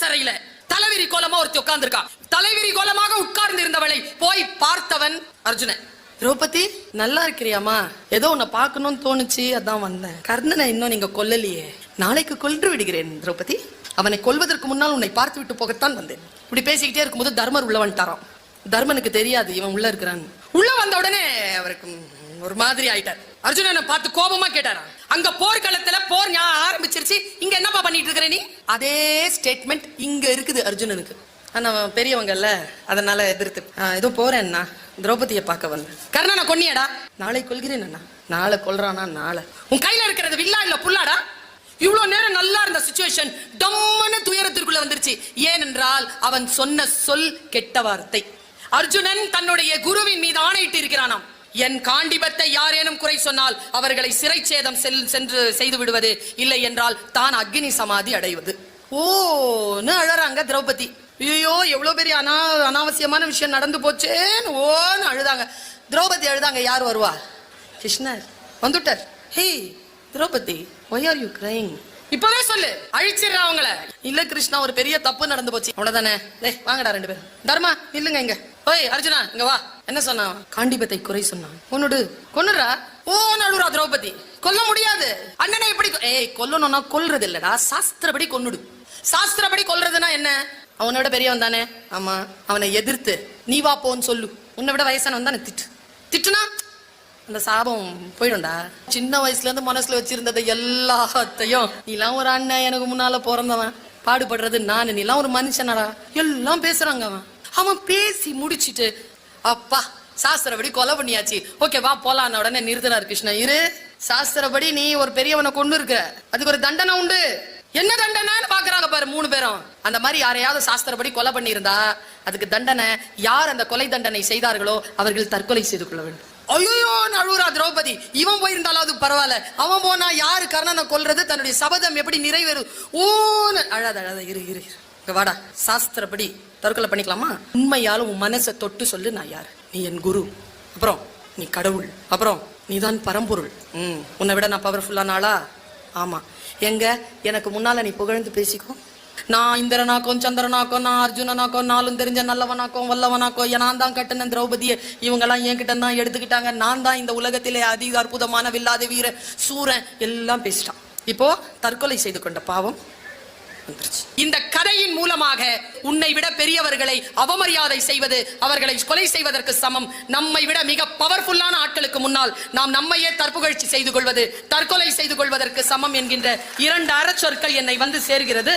அரசறையில தலைவிரி கோலமா ஒருத்தி உட்கார்ந்திருக்கா. தலைவிரி கோலமாக உட்கார்ந்து இருந்தவளை போய் பார்த்தவன் அர்ஜுனன். திரௌபதி நல்லா இருக்கிறியாமா? ஏதோ உன்னை பார்க்கணும்னு தோணுச்சு, அதான் வந்தேன். கர்ணனை இன்னும் நீங்க கொல்லலையே, நாளைக்கு கொன்று விடுகிறேன் திரௌபதி. அவனை கொல்வதற்கு முன்னால் உன்னை பார்த்து விட்டு போகத்தான் வந்தேன். இப்படி பேசிக்கிட்டே இருக்கும்போது தர்மர் உள்ள வந்துட்டாராம். தர்மனுக்கு தெரியாது இவன் உள்ள இருக்கிறான். உள்ள வந்த உடனே அவருக்கு ஒரு மாதிரி ஆயிட்டார். அர்ஜுனனை பார்த்து கோபமா கேட்டாரா, அங்க போர்க்களத்துல போர் ஆரம்பிச்சிருச்சு, இங்க என்னப்பா பண்ணிட்டு இருக்கிற நீ? அதே ஸ்டேட்மெண்ட் இங்க இருக்குது அர்ஜுனனுக்கு. ஆனா பெரியவங்கல்ல, அதனால எதிர்த்து ஏதோ போறேன்னா திரௌபதியை பார்க்க வந்து. கர்ணனை கொன்னியடா? நாளை கொல்கிறேன் அண்ணா. நாளை கொல்றானா? நாளை. உன் கையில இருக்கிறது வில்லா இல்ல புல்லாடா? இவ்வளவு நேரம் நல்லா இருந்த சிச்சுவேஷன் டம்மன துயரத்திற்குள்ள வந்துருச்சு. ஏனென்றால் அவன் சொன்ன சொல் கெட்ட வார்த்தை. அர்ஜுனன் தன்னுடைய குருவின் மீது ஆணையிட்டு இருக்கிறானாம், என் காண்டிபத்தை யாரேனும் குறை சொன்னால் அவர்களை சிறைச்சேதம் சென்று செய்து விடுவது, இல்லை என்றால் தான் அக்னி சமாதி அடைவது. ஓன்னு அழறாங்க திரௌபதி. ஐயோ எவ்வளவு பெரிய அனாவசியமான விஷயம் நடந்து போச்சேன்னு ஓன்னு அழுதாங்க. திரௌபதி அழுதாங்க. யார் வருவா? கிருஷ்ணர் வந்துட்டார். ஹே Draupadi, why are you crying? இப்பவே சொல்லு, அழிச்சிடுறா அவங்கள. இல்ல கிருஷ்ணா, ஒரு பெரிய தப்பு நடந்து போச்சு. அவ்வளவுதானே? வாங்கடா ரெண்டு பேரும். தர்மா இல்லங்க இங்க. ஓய் அர்ஜுனா இங்க வா. என்ன சொன்னா? காண்டிபத்தை குறை சொன்னான். கொன்னுடு. கொன்னுடா. ஓ நடுறா திரௌபதி. கொல்ல முடியாது. அண்ணனை எப்படி? கொல்லணும்னா கொல்றது இல்லடா, சாஸ்திரப்படி கொன்னுடு. சாஸ்திரப்படி கொல்றதுன்னா என்ன? அவனை விட பெரியவன் தானே? ஆமா. அவனை எதிர்த்து நீ வா போன்னு சொல்லு. உன்னை விட வயசானவன் தானே திட்டு. திட்டுனா அந்த சாபம் போயிடும்டா. சின்ன வயசுல இருந்து மனசுல வச்சிருந்ததை எல்லாத்தையும், நீலாம் ஒரு அண்ணன், எனக்கு முன்னால பிறந்தவன், பாடுபடுறது நானு, நீலாம் ஒரு மனுஷனடா, எல்லாம் பேசுறாங்க. அவன் பேசி முடிச்சிட்டு அப்பா சாஸ்திரப்படி கொலை பண்ணியாச்சு, ஓகே வா போலாம் உடனே நிறுத்தினார் கிருஷ்ணன். இரு, சாஸ்திரப்படி நீ ஒரு பெரியவனை கொண்டு இருக்க, அதுக்கு ஒரு தண்டனை உண்டு. என்ன தண்டனைன்னு பாக்குறாங்க பாரு மூணு பேரும். அந்த மாதிரி யாரையாவது சாஸ்திரப்படி கொலை பண்ணியிருந்தா அதுக்கு தண்டனை, யார் அந்த கொலை தண்டனை செய்தார்களோ அவர்கள் தற்கொலை செய்து கொள்ள வேண்டும். ஐயோ அழுறா திரௌபதி. இவன் போயிருந்தாலும் அது பரவாயில்ல, அவன் போனா யாரு கர்ணனை கொல்றது, தன்னுடைய சபதம் எப்படி நிறைவேறும்? ஓன்னு அழாத அழாத. இரு இரு வாடா, சாஸ்திரப்படி தற்கொலை பண்ணிக்கலாமா? உண்மையாலும் உன் மனசை தொட்டு சொல்லு, நான் யாரு? நீ என் குரு, அப்புறம் நீ கடவுள், அப்புறம் நீதான் பரம்பொருள். உன்னை விட நான் பவர்ஃபுல்லான ஆளா? ஆமா. எங்க எனக்கு முன்னால நீ புகழ்ந்து பேசிக்கோ. நான் இந்திரனாக்கும் சந்திரனாக்கும், நான் அர்ஜுனனாக்கும், நாளும் தெரிஞ்ச நல்லவனாக்கும் வல்லவனாக்கும், நான் தான் கட்டின திரௌபதியை இவங்கெல்லாம் என்கிட்ட தான் எடுத்துக்கிட்டாங்க, நான் தான் இந்த உலகத்திலே அதிக அற்புதமான வில்லாத வீர சூரன், எல்லாம் பேசிட்டான். இப்போ தற்கொலை செய்து கொண்ட பாவம் வந்துருச்சு. இந்த கதையின் மூலமாக உன்னை விட பெரியவர்களை அவமரியாதை செய்வது அவர்களை கொலை செய்வதற்கு சமம். நம்மை விட மிக பவர்ஃபுல்லான ஆட்களுக்கு முன்னால் நாம் நம்மையே தற்புகழ்ச்சி செய்து கொள்வது தற்கொலை செய்து கொள்வதற்கு சமம் என்கின்ற இரண்டு அறச்சொற்கள் என்னை வந்து சேர்கிறது.